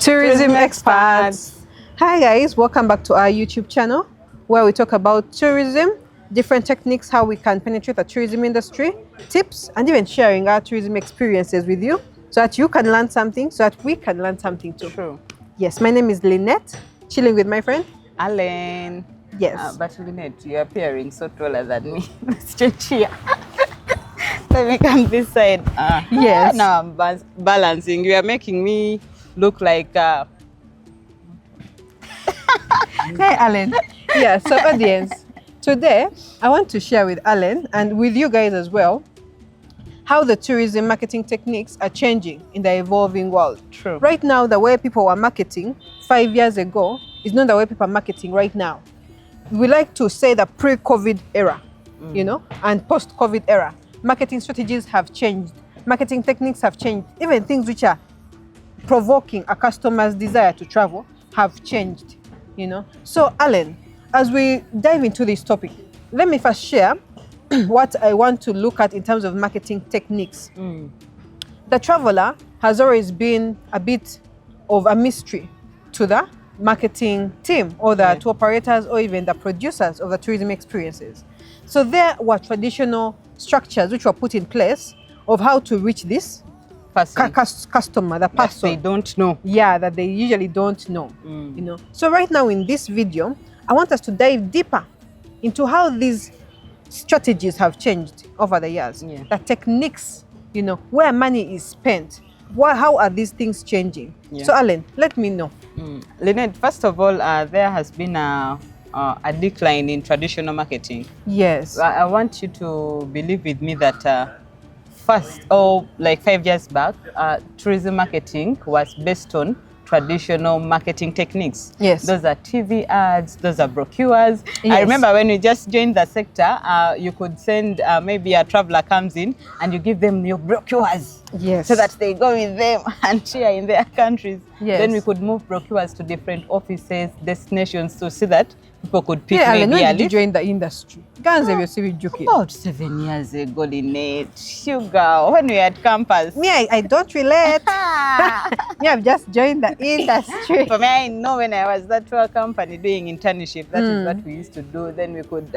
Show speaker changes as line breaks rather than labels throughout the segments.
Tourism experts. Hi guys, welcome back to our YouTube channel where we talk about tourism, different techniques, how we can penetrate the tourism industry, tips, and even sharing our tourism experiences with you so that you can learn something, so that we can learn something too.
True.
Yes, my name is Lynette, chilling with my friend
Alan.
Yes.
But Lynette, you're appearing so taller than me. Let's change here. Let me come this side.
Yes.
Now I'm balancing. You are making me look like...
Hey Alan. Yeah, so audience, today I want to share with Alan and with you guys as well how the tourism marketing techniques are changing in the evolving world.
True.
Right now, the way people were marketing 5 years ago is not the way people are marketing right now. We like to say the pre-COVID era, you know, and post-COVID era. Marketing strategies have changed. Marketing techniques have changed. Even things which are provoking a customer's desire to travel have changed, you know. So Alan, as we dive into this topic, let me first share what I want to look at in terms of marketing techniques. The traveler has always been a bit of a mystery to the marketing team or the tour operators or even the producers of the tourism experiences. So there were traditional structures which were put in place of how to reach this customer, the person.
They don't know.
Yeah, that they usually don't know, you know. So right now in this video, I want us to dive deeper into how these strategies have changed over the years. The techniques, you know, where money is spent. How are these things changing? So Alan, let me know.
Lynette, first of all, there has been a decline in traditional marketing.
Yes.
I want you to believe with me that like 5 years back, tourism marketing was based on traditional marketing techniques.
Yes.
Those are TV ads, those are brochures.
Yes.
I remember when we just joined the sector, you could send, maybe a traveler comes in and you give them your brochures.
Yes.
So that they go with them and share in their countries.
Yes.
Then we could move brochures to different offices, destinations to see that people could pick
Alan,
maybe
when did you join the industry?
About 7 years ago, Lynette. Sugar, when we had campus.
Me, I don't relate. Me, I've just joined the industry.
For me, I know when I was that tour company doing internship, that is what we used to do. Then we could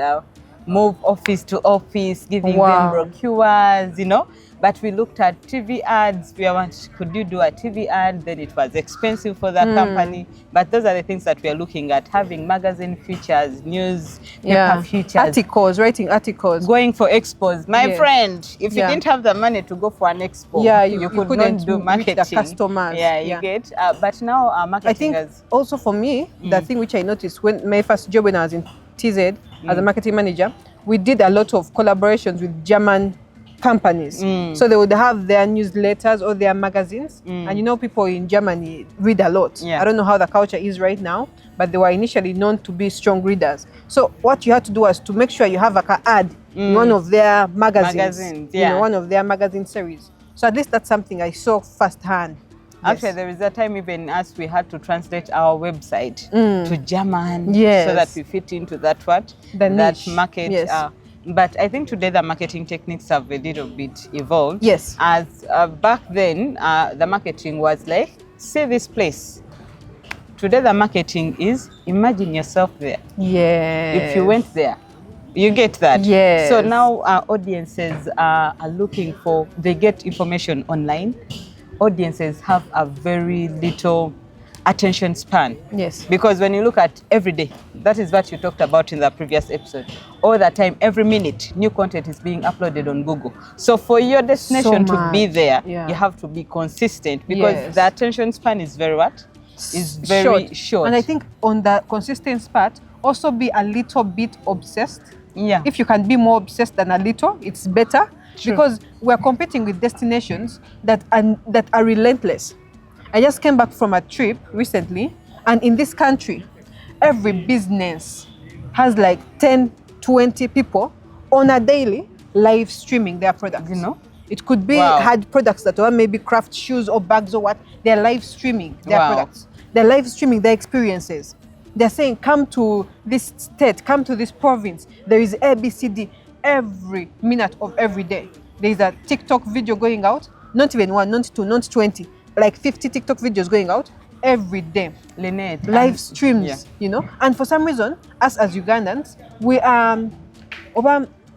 move office to office, giving them brochures, you know. But we looked at TV ads. We want, could you do a TV ad? Then it was expensive for the company. But those are the things that we are looking at. Having magazine features, news, paper features.
Articles, writing articles.
Going for expos. My friend, if you didn't have the money to go for an expo, you could not do marketing.
Reach the customers.
You get. But now our marketing
I think also for me, the thing which I noticed when my first job when I was in TZ as a marketing manager, we did a lot of collaborations with German companies. So they would have their newsletters or their magazines. And you know, people in Germany read a lot. I don't know how the culture is right now, but they were initially known to be strong readers. So what you had to do was to make sure you have like an ad in one of their magazines, you know, one of their magazine series. So at least that's something I saw firsthand.
Actually, there is a time even us, we had to translate our website to German so that we fit into that that market. But I think today the marketing techniques have a little bit evolved.
Yes.
As back then, the marketing was like, see this place. Today the marketing is, imagine yourself there.
Yeah.
If you went there, you get that.
Yes.
So now our audiences are looking for, they get information online. Audiences have a very little attention span.
Yes.
Because when you look at every day, that is what you talked about in the previous episode. All the time, every minute, new content is being uploaded on Google. So for your destination to be there, you have to be consistent because the attention span is very short.
And I think on the consistent part, also be a little bit obsessed.
Yeah.
If you can be more obsessed than a little, it's better. True. Because we're competing with destinations that are relentless. I just came back from a trip recently, and in this country, every business has like 10, 20 people on a daily live streaming their products. You know, it could be hard products that are maybe craft shoes or bags or what. They're live streaming their products. They're live streaming their experiences. They're saying, come to this state, come to this province. There is ABCD every minute of every day. There is a TikTok video going out, not even one, not two, not 20, like 50 TikTok videos going out every day.
Lynette,
Live streams,
yeah.
you know. And for some reason, us as Ugandans, we are,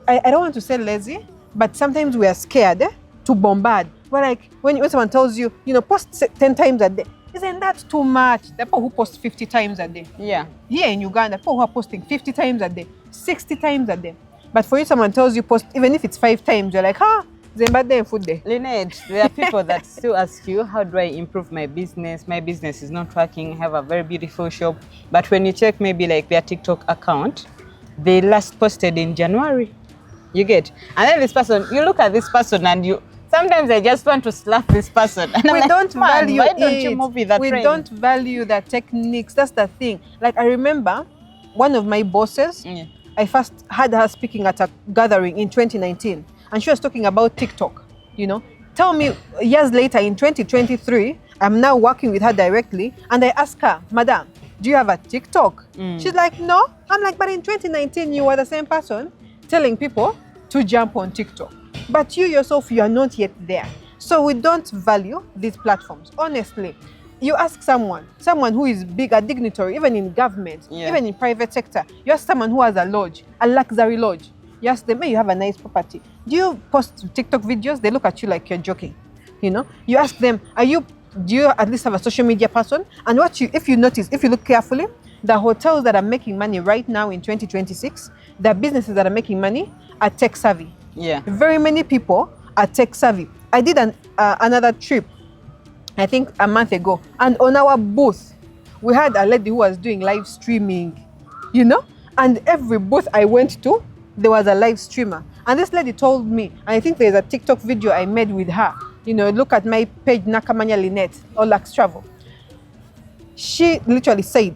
I don't want to say lazy, but sometimes we are scared to bombard. We're like, when someone tells you, you know, post 10 times a day, isn't that too much? The people who post 50 times a day.
Yeah.
Here in Uganda, people who are posting 50 times a day, 60 times a day. But for you, someone tells you post, even if it's 5 times, you're like, Zimbabwe and food day.
Lynette, there are people that still ask you, how do I improve my business? My business is not working. I have a very beautiful shop. But when you check maybe like their TikTok account, they last posted in January. You get? And then this person, you look at this person and you, sometimes I just want to slap this person. And
We don't value
why don't
it.
you move with that
We
trend?
don't value the techniques. That's the thing. Like I remember one of my bosses,
Yeah.
I first had her speaking at a gathering in 2019, and she was talking about TikTok, you know. Tell me, years later in 2023, I'm now working with her directly, and I asked her, Madam, do you have a TikTok? She's like, no. I'm like, but in 2019, you were the same person telling people to jump on TikTok. But you yourself, you are not yet there. So we don't value these platforms, honestly. You ask someone who is big, a dignitary, even in government,
Yeah.
even in private sector, you ask someone who has a lodge, a luxury lodge, you ask them, hey, you have a nice property. Do you post TikTok videos? They look at you like you're joking. You know? You ask them, do you at least have a social media person? And if you notice, if you look carefully, the hotels that are making money right now in 2026, the businesses that are making money are tech savvy.
Yeah.
Very many people are tech savvy. I did another trip, I think a month ago, and on our booth, we had a lady who was doing live streaming, you know? And every booth I went to, there was a live streamer. And this lady told me, and I think there's a TikTok video I made with her, you know, look at my page, Nakamanya Lynette, or Lux Travel. She literally said,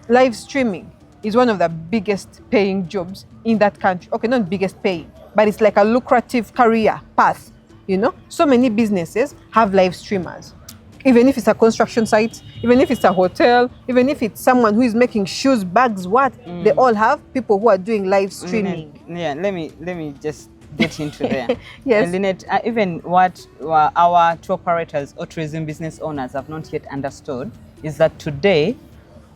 live streaming is one of the biggest paying jobs in that country. Okay, not biggest paying, but it's like a lucrative career path, you know? So many businesses have live streamers. Even if it's a construction site, even if it's a hotel, even if it's someone who is making shoes, bags, they all have people who are doing live streaming.
Lynette, yeah, let me just get into there.
Yes.
Lynette, even what our tour operators or tourism business owners have not yet understood is that today,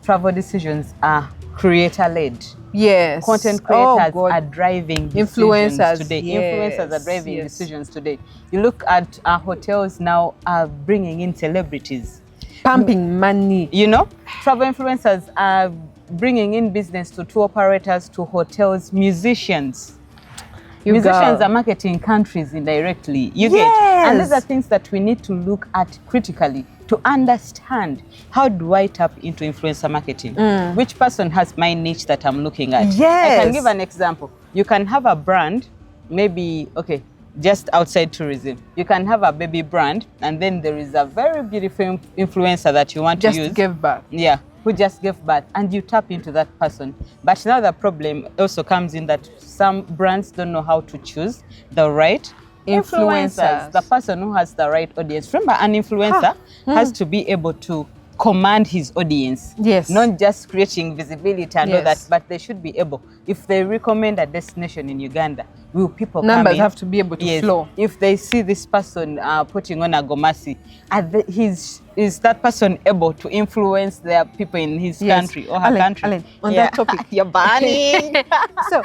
travel decisions are creator-led.
Yes.
Content creators are driving decisions
Influencers
today.
Yes.
Influencers are driving
Yes.
decisions today. You look at our hotels now are bringing in celebrities.
Pumping money.
You know, travel influencers are bringing in business to tour operators, to hotels, musicians. Musicians are marketing countries indirectly. You get? And these are things that we need to look at critically to understand, how do I tap into influencer marketing? Which person has my niche that I'm looking at?
Yes.
I can give an example. You can have a brand, maybe, okay, just outside tourism. You can have a baby brand, and then there is a very beautiful influencer that you want to use.
Just give back.
Yeah, who just gave birth, and you tap into that person. But now the problem also comes in that some brands don't know how to choose the right influencers, the person who has the right audience. Remember, an influencer has to be able to command his audience.
Yes.
Not just creating visibility and all that,
Yes.
but they should be able, if they recommend a destination in Uganda, will people
Numbers
come in?
have to be able to flow.
If they see this person putting on a gomasi, is that person able to influence their people in his country or her country?
Alan, on that topic.
You're burning.
So,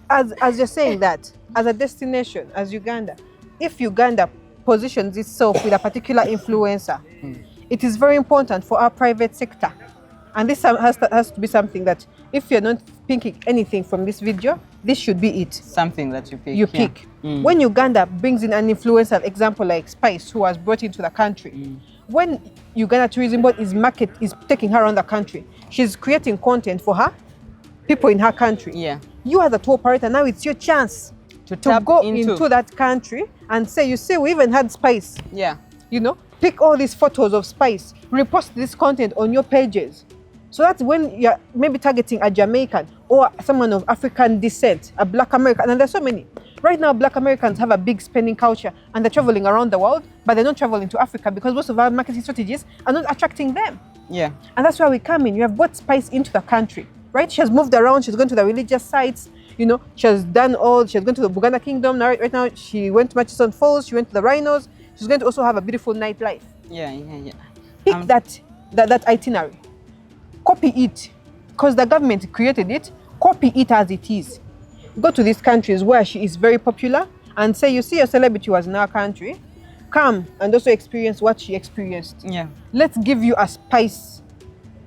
as you're saying that, as a destination, as Uganda, if Uganda positions itself with a particular influencer, it is very important for our private sector. And this has to be something that, if you're not picking anything from this video, this should be it.
Something that you pick.
You pick. When Uganda brings in an influencer, example like Spice, who was brought into the country, when Uganda Tourism Board is taking her around the country, she's creating content for her people in her country.
Yeah.
You as a tour operator, now it's your chance to go into that country and say, you see, we even had Spice.
Yeah.
You know, pick all these photos of Spice, repost this content on your pages. So that's when you're maybe targeting a Jamaican or someone of African descent, a Black American, and there's so many. Right now, Black Americans have a big spending culture and they're traveling around the world, but they're not traveling to Africa because most of our marketing strategies are not attracting them.
Yeah.
And that's why we come in. You have brought Spice into the country, right? She has moved around. She's gone to the religious sites. You know, she has gone to the Buganda Kingdom. Now, right now, she went to Murchison Falls. She went to the Rhinos. She's going to also have a beautiful nightlife.
Yeah.
Pick that that itinerary. Copy it, because the government created it. Copy it as it is. Go to these countries where she is very popular and say, you see, a celebrity was in our country. Come and also experience what she experienced.
Yeah.
Let's give you a spice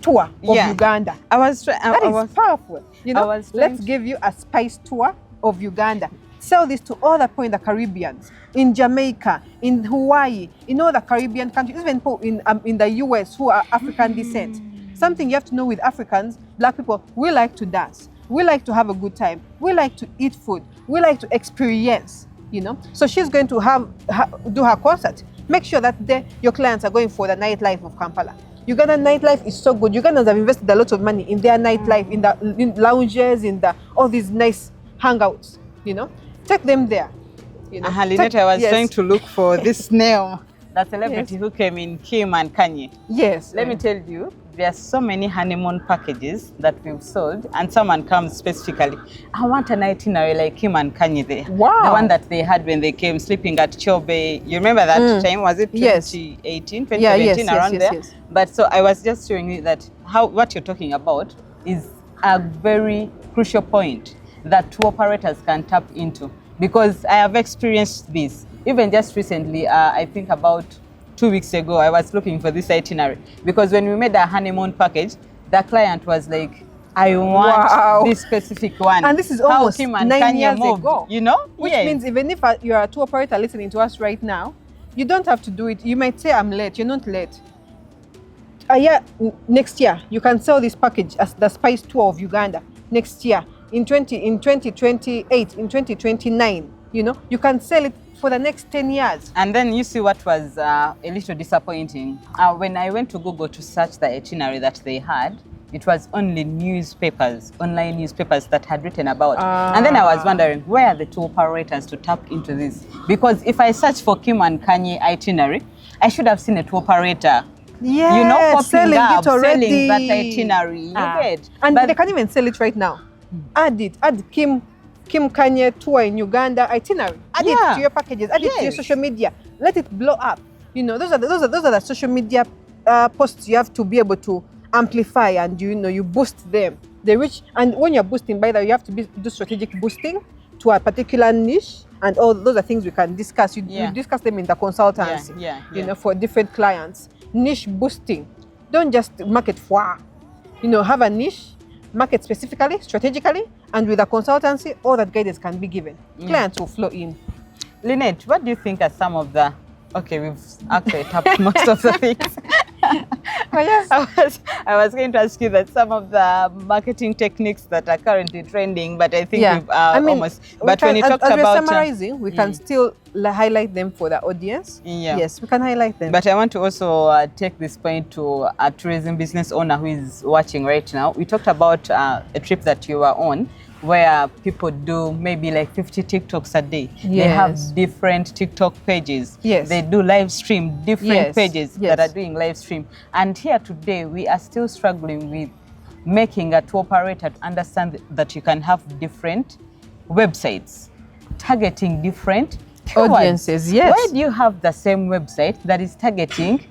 tour of Uganda. That is powerful. You know, let's give you a spice tour of Uganda. Sell this to all the people in the Caribbean, in Jamaica, in Hawaii, in all the Caribbean countries, even people in the US who are African descent. Something you have to know with Africans, black people, we like to dance. We like to have a good time. We like to eat food. We like to experience, you know. So she's going to do her concert. Make sure that your clients are going for the nightlife of Kampala. Uganda nightlife is so good. Ugandans have invested a lot of money in their nightlife, in lounges, in all these nice hangouts, you know. Take them there. You know.
Lynette, I was trying to look for this name, the celebrity who came in, Kim and Kanye.
Yes.
Let me tell you, there are so many honeymoon packages that we've sold, and someone comes specifically, I want an itinerary like Kim and Kanye there.
Wow.
The one that they had when they came sleeping at Chobe. You remember that time? Was it 2018, 2017, around there? Yes. But so I was just showing you that what you're talking about is a very crucial point that tour operators can tap into, because I have experienced this. Even just recently, I think about 2 weeks ago, I was looking for this itinerary, because when we made a honeymoon package, the client was like, I want this specific one.
And this is almost 9 years ago.
You know?
Which means even if you are a tour operator listening to us right now, you don't have to do it. You might say, I'm late. You're not late. Next year, you can sell this package as the Spice Tour of Uganda. Next year, in 2028, in 2029, you know, you can sell it for the next 10 years.
And then you see what was a little disappointing. When I went to Google to search the itinerary that they had, it was only newspapers, online newspapers that had written about it. And then I was wondering, where are the tour operators to tap into this? Because if I search for Kim and Kanye itinerary, I should have seen a tour operator, you know, popping up, selling that itinerary. You get.
And they can't even sell it right now. Add Kim Kanye tour in Uganda itinerary. Add it to your packages. Add it to your social media. Let it blow up. You know, those are the social media posts you have to be able to amplify, and you boost them. They reach, and when you're boosting, by the way, you have to do strategic boosting to a particular niche, and all those are things we can discuss. You discuss them in the consultancy. You know, for different clients. Niche boosting. Don't just market for. You know, have a niche. Market specifically, strategically, and with a consultancy, all that guidance can be given. Clients will flow in.
Lynette, what do you think are some of the... Okay, we've actually tapped most of the things. I was going to ask you that some of the marketing techniques that are currently trending, but I think we've almost... But when you talked about...
As we're summarizing, we can still highlight them for the audience. Yes, we can highlight them.
But I want to also take this point to a tourism business owner who is watching right now. We talked about a trip that you were on, where people do maybe like 50 TikToks a day. They have different TikTok pages. They do live stream, different pages that are doing live stream. And here today, we are still struggling with making a tour operator to understand that you can have different websites, targeting different
audiences.
Why do you have the same website that is targeting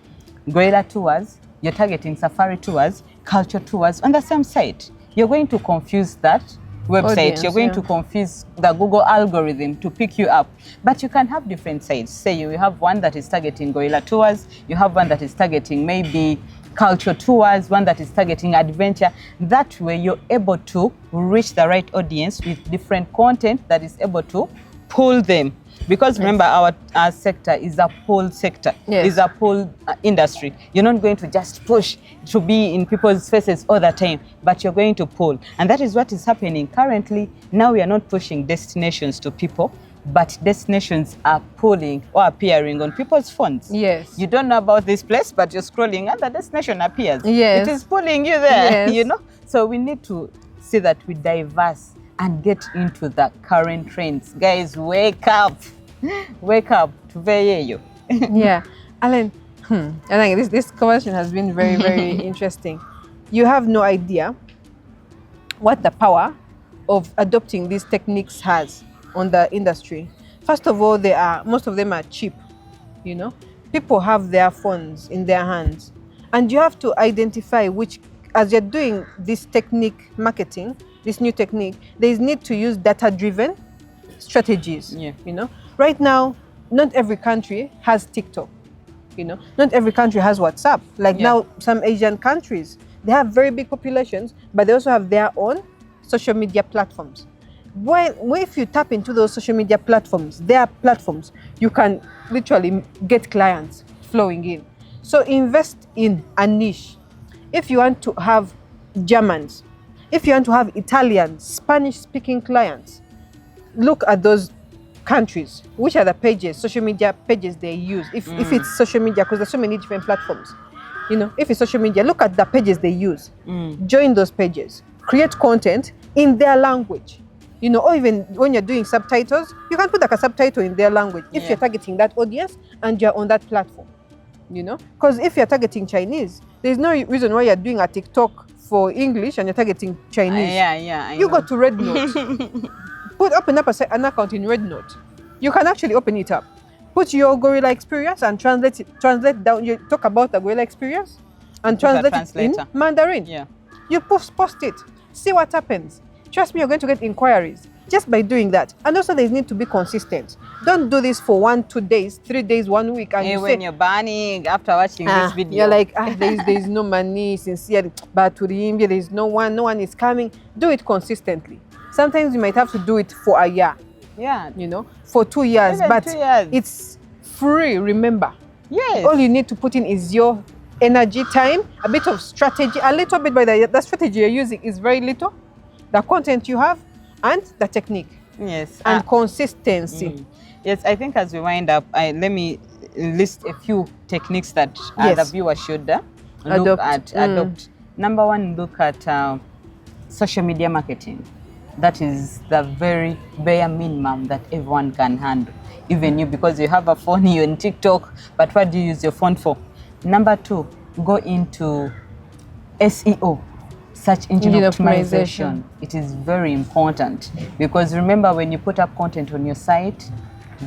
gorilla tours, you're targeting safari tours, culture tours on the same site? You're going to confuse that website. You're going to confuse the Google algorithm to pick you up. But you can have different sites. Say you have one that is targeting gorilla tours, you have one that is targeting maybe culture tours, one that is targeting adventure. That way you're able to reach the right audience with different content that is able to pull them. Because remember, our sector is a pull sector, is a pull industry. You're not going to just push to be in people's faces all the time, but you're going to pull. And that is what is happening currently. Now we are not pushing destinations to people, but destinations are pulling or appearing on people's phones. You don't know about this place, but you're scrolling and the destination appears. It is pulling you there, you know? So we need to see that we diverse and get into the current trends. Guys, wake up. Wake up to you.
Alan, I think this conversation has been very, very interesting. You have no idea what the power of adopting these techniques has on the industry. First of all, most of them are cheap. You know, people have their phones in their hands, And you have to identify which, as you're doing this technique marketing, this new technique, there is need to use data-driven strategies.
Yeah.
You know, right now, not every country has TikTok. You know, not every country has WhatsApp. Like now, some Asian countries, they have very big populations, but they also have their own social media platforms. If you tap into those social media platforms, their platforms, you can literally get clients flowing in. So invest in a niche. If you want to have Germans, if you want to have Italian, Spanish-speaking clients, look at those countries. Which are the pages, social media pages they use? If it's social media, because there's so many different platforms. You know, if it's social media, look at the pages they use. Join those pages. Create content in their language. You know, or even when you're doing subtitles, you can put like a subtitle in their language if you're targeting that audience and you're on that platform. You know, because if you're targeting Chinese, there's no reason why you're doing a TikTok for English and you're targeting Chinese. You go to Red Note. Open up an account in Red Note. You can actually open it up. Put your gorilla experience and translate down. You talk about the gorilla experience and translate it in Mandarin. You post it. See what happens. Trust me, you're going to get inquiries just by doing that. And also, there need to be consistent. Don't do this for 1, 2 days, 3 days, 1 week, and
when you're burning after watching this video,
you're like, there's no money, sincerely, but to the India, there's no one is coming. Do it consistently. Sometimes you might have to do it for a year. You know, for 2 years,
even
but
2 years.
It's free. Remember,
yes,
all you need to put in is your energy, time, a bit of strategy, a little bit, by the strategy you're using is very little. The content you have and the technique.
Yes.
And consistency.
Yes, I think as we wind up, let me list a few techniques that the viewer should adopt. Number 1, look at social media marketing. That is the very bare minimum that everyone can handle. Even you, because you have a phone, you're in TikTok, but what do you use your phone for? Number 2, go into SEO. Search engine optimization. It is very important because remember, when you put up content on your site,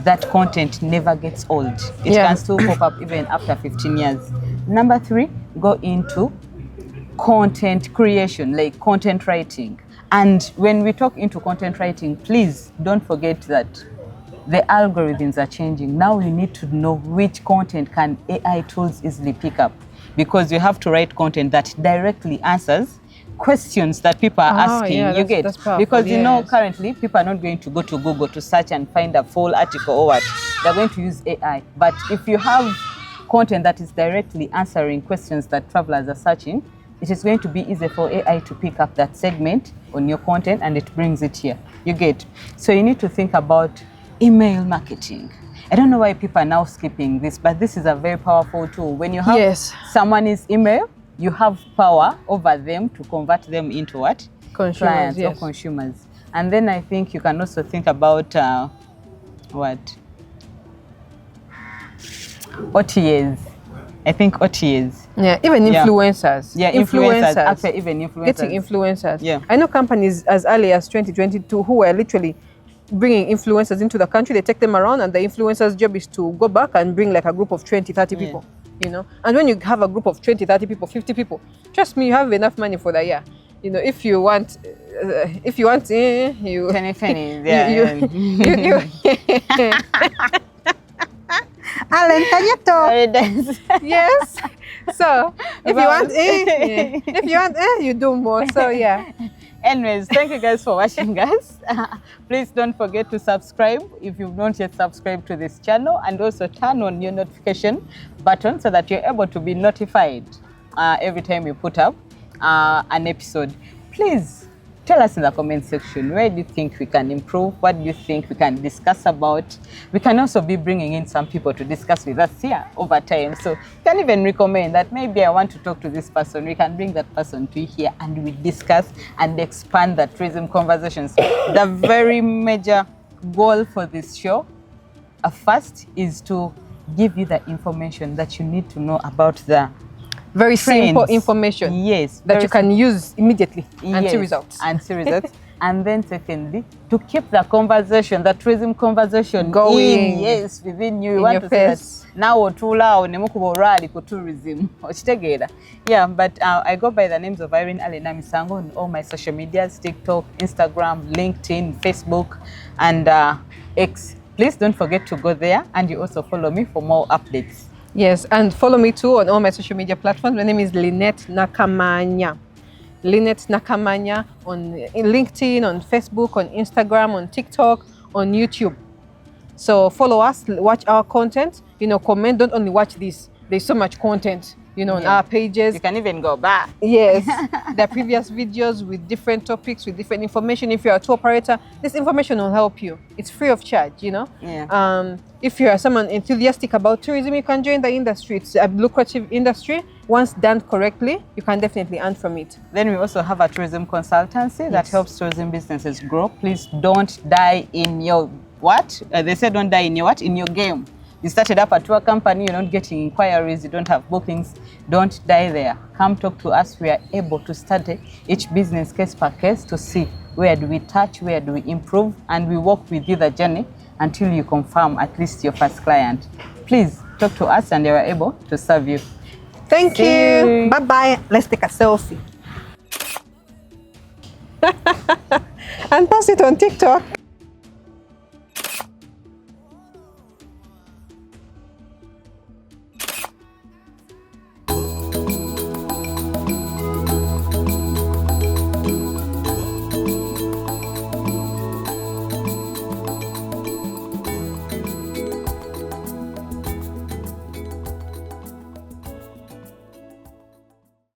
that content never gets old. It can still pop up even after 15 years. Number 3, go into content creation, like content writing. And when we talk into content writing, please don't forget that the algorithms are changing. Now you need to know which content can AI tools easily pick up, because you have to write content that directly answers questions that people are asking. You get, because you know currently people are not going to go to Google to search and find a full article or what. They're going to use AI. But if you have content that is directly answering questions that travelers are searching, it is going to be easy for AI to pick up that segment on your content and it brings it here. You get, so you need to think about email marketing. I don't know why people are now skipping this, but this is a very powerful tool. When you have someone's email, you have power over them to convert them into what? Clients or consumers. And then I think you can also think about OTAs. I think OTAs.
Yeah, even influencers.
Yeah, influencers. Actually, even influencers.
Getting influencers.
Yeah.
I know companies as early as 2022 who were literally bringing influencers into the country. They take them around and the influencers' job is to go back and bring like a group of 20, 30 people. You know, and when you have a group of 20, 30 people, 50 people, trust me, you have enough money for the year. You know, if you want, you
penny,
yes. So if you want, you do more. So
Anyways, thank you guys for watching us. Please don't forget to subscribe if you've not yet subscribed to this channel, and also turn on your notification button so that you're able to be notified every time we put up an episode. Please tell us in the comment section, where do you think we can improve? What do you think we can discuss about? We can also be bringing in some people to discuss with us here over time. So you can even recommend that maybe I want to talk to this person. We can bring that person to here and we discuss and expand the tourism conversations. The very major goal for this show, first, is to give you the information that you need to know about the
very simple information.
Yes.
That you can use immediately and see results.
And then secondly, to keep the conversation, the tourism conversation
going.
Yes, within you. You
in
want
your
to say
face.
that now otulao nemukuba orali ku tourism. Okitegeera. Yeah, but I go by the names of Irene Alena Misango on all my social medias, TikTok, Instagram, LinkedIn, Facebook, and X. Please don't forget to go there, and you also follow me for more updates.
Yes, and follow me too on all my social media platforms. My name is Lynette Nakamanya. Lynette Nakamanya on LinkedIn, on Facebook, on Instagram, on TikTok, on YouTube. So follow us, watch our content, comment, don't only watch this. There's so much content, on our pages.
You can even go back.
Yes, the previous videos with different topics, with different information. If you're a tour operator, this information will help you. It's free of charge,
Yeah.
If you are someone enthusiastic about tourism, you can join the industry. It's a lucrative industry. Once done correctly, you can definitely earn from it.
Then we also have a tourism consultancy that helps tourism businesses grow. Please don't die in your what? They said don't die in your what? In your game. You started up a tour company, you're not getting inquiries, you don't have bookings, don't die there. Come talk to us. We are able to study each business case per case to see where do we touch, where do we improve, and we walk with you the journey until you confirm at least your first client. Please talk to us and we are able to serve you.
Thank you. Bye-bye. Let's take a selfie. And post it on TikTok.